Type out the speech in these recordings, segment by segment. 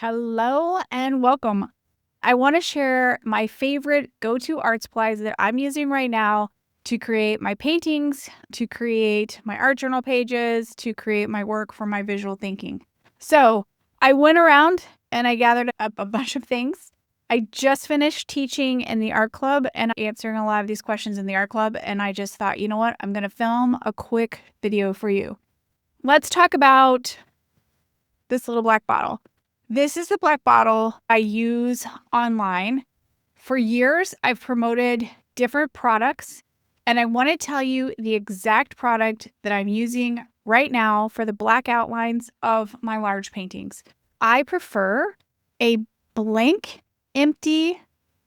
Hello and welcome. I want to share my favorite go-to art supplies that I'm using right now to create my paintings, to create my art journal pages, to create my work for my visual thinking. So I went around and I gathered up a bunch of things. I just finished teaching in the art club and answering a lot of these questions in the art club. And I just thought, you know what? I'm going to film a quick video for you. Let's talk about this little black bottle. This is the black bottle I use online. For years, I've promoted different products, and I want to tell you the exact product that I'm using right now for the black outlines of my large paintings. I prefer a blank, empty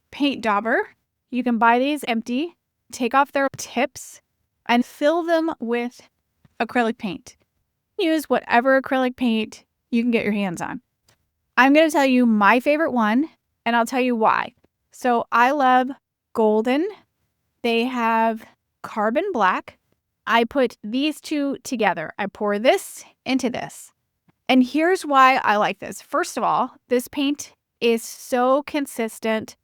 paint dauber. You can buy these empty, take off their tips, and fill them with acrylic paint. Use whatever acrylic paint you can get your hands on. I'm going to tell you my favorite one, and I'll tell you why. So I love golden. They have carbon black. I put these two together. I pour this into this. And here's why I like this. First of all, this paint is so consistent.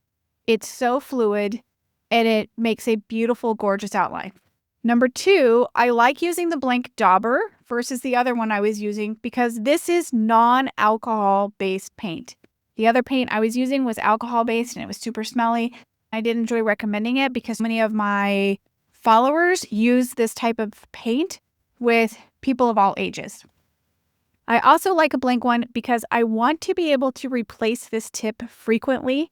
It's so fluid, and it makes a beautiful, gorgeous outline. Number two, I like using the blank dauber versus the other one I was using because this is non-alcohol-based paint. The other paint I was using was alcohol-based and it was super smelly. I didn't enjoy recommending it because many of my followers use this type of paint with people of all ages. I also like a blank one because I want to be able to replace this tip frequently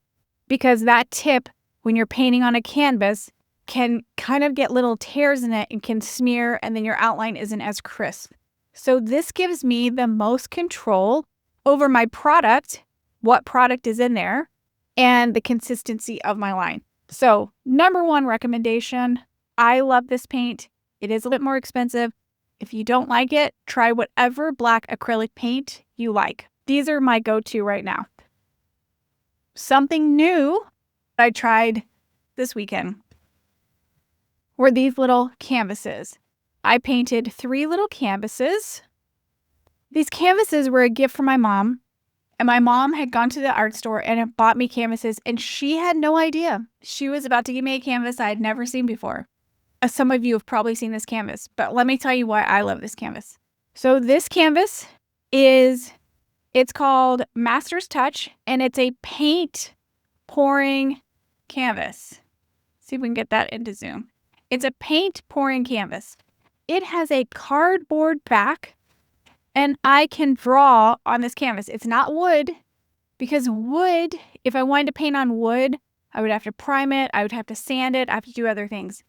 because that tip, when you're painting on a canvas, can kind of get little tears in it and can smear, and then your outline isn't as crisp. So this gives me the most control over my product, what product is in there, and the consistency of my line. So number one recommendation, I love this paint. It is a bit more expensive. If you don't like it, try whatever black acrylic paint you like. These are my go-to right now. Something new I tried this weekend were these little canvases. I painted 3 little canvases. These canvases were a gift from my mom, and my mom had gone to the art store and had bought me canvases, and she had no idea. She was about to give me a canvas I had never seen before. Some of you have probably seen this canvas, but let me tell you why I love this canvas. So this canvas it's called Master's Touch, and it's a paint pouring canvas. See if we can get that into zoom. It's a paint pouring canvas. It has a cardboard back, and I can draw on this canvas. It's not wood, because wood, if I wanted to paint on wood, I would have to prime it, I would have to sand it, I have to do other things.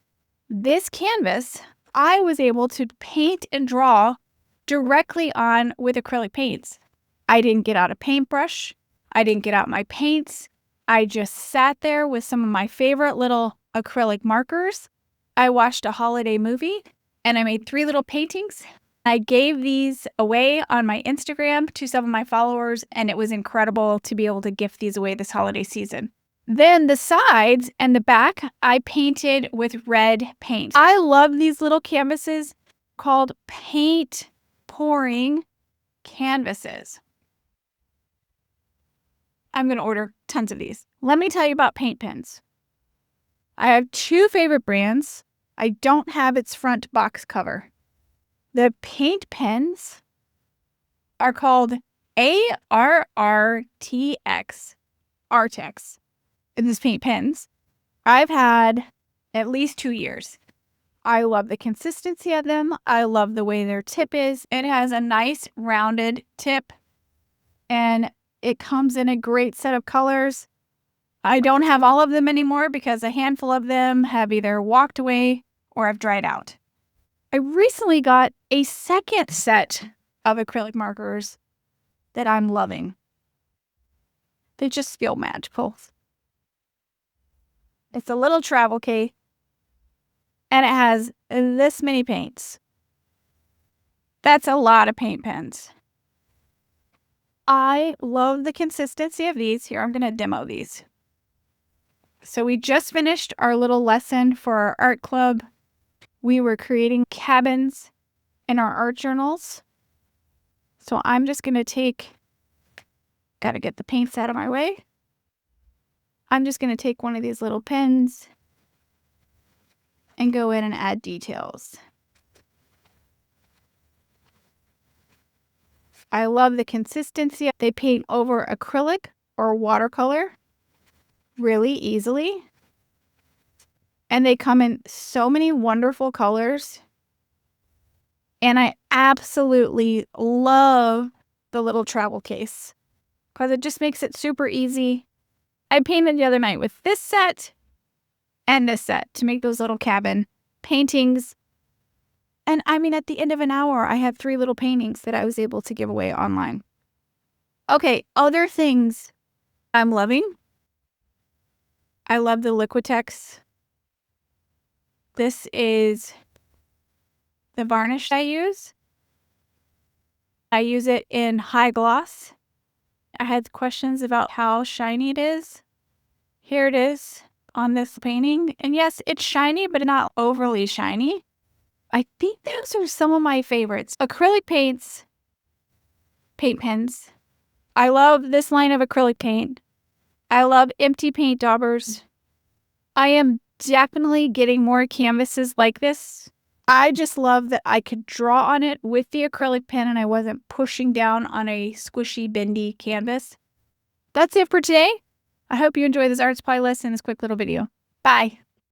This canvas, I was able to paint and draw directly on with acrylic paints. I didn't get out a paintbrush. I didn't get out my paints. I just sat there with some of my favorite little acrylic markers. I watched a holiday movie and I made 3 little paintings. I gave these away on my Instagram to some of my followers, and it was incredible to be able to gift these away this holiday season. Then the sides and the back, I painted with red paint. I love these little canvases called paint pouring canvases. I'm going to order tons of these. Let me tell you about paint pens. I have 2 favorite brands. I don't have its front box cover. The paint pens are called ARRTX. ARRTX. These paint pens I've had at least 2 years. I love the consistency of them. I love the way their tip is. It has a nice rounded tip, and it comes in a great set of colors. I don't have all of them anymore because a handful of them have either walked away or have dried out. I recently got a second set of acrylic markers that I'm loving. They just feel magical. It's a little travel case, and it has this many paints. That's a lot of paint pens. I love the consistency of these. Here, I'm going to demo these. So we just finished our little lesson for our art club. We were creating cabins in our art journals. So I'm just going to take Got to get the paints out of my way. I'm just going to take one of these little pens and go in and add details. I love the consistency. They paint over acrylic or watercolor really easily. And they come in so many wonderful colors. And I absolutely love the little travel case because it just makes it super easy. I painted the other night with this set and this set to make those little cabin paintings. And I mean, at the end of an hour, I had 3 little paintings that I was able to give away online. Okay, other things I'm loving. I love the Liquitex. This is the varnish I use. I use it in high gloss. I had questions about how shiny it is. Here it is on this painting. And yes, it's shiny, but not overly shiny. I think those are some of my favorites. Acrylic paints, paint pens. I love this line of acrylic paint. I love empty paint daubers. I am definitely getting more canvases like this. I just love that I could draw on it with the acrylic pen and I wasn't pushing down on a squishy, bendy canvas. That's it for today. I hope you enjoyed this art supply list and this quick little video. Bye.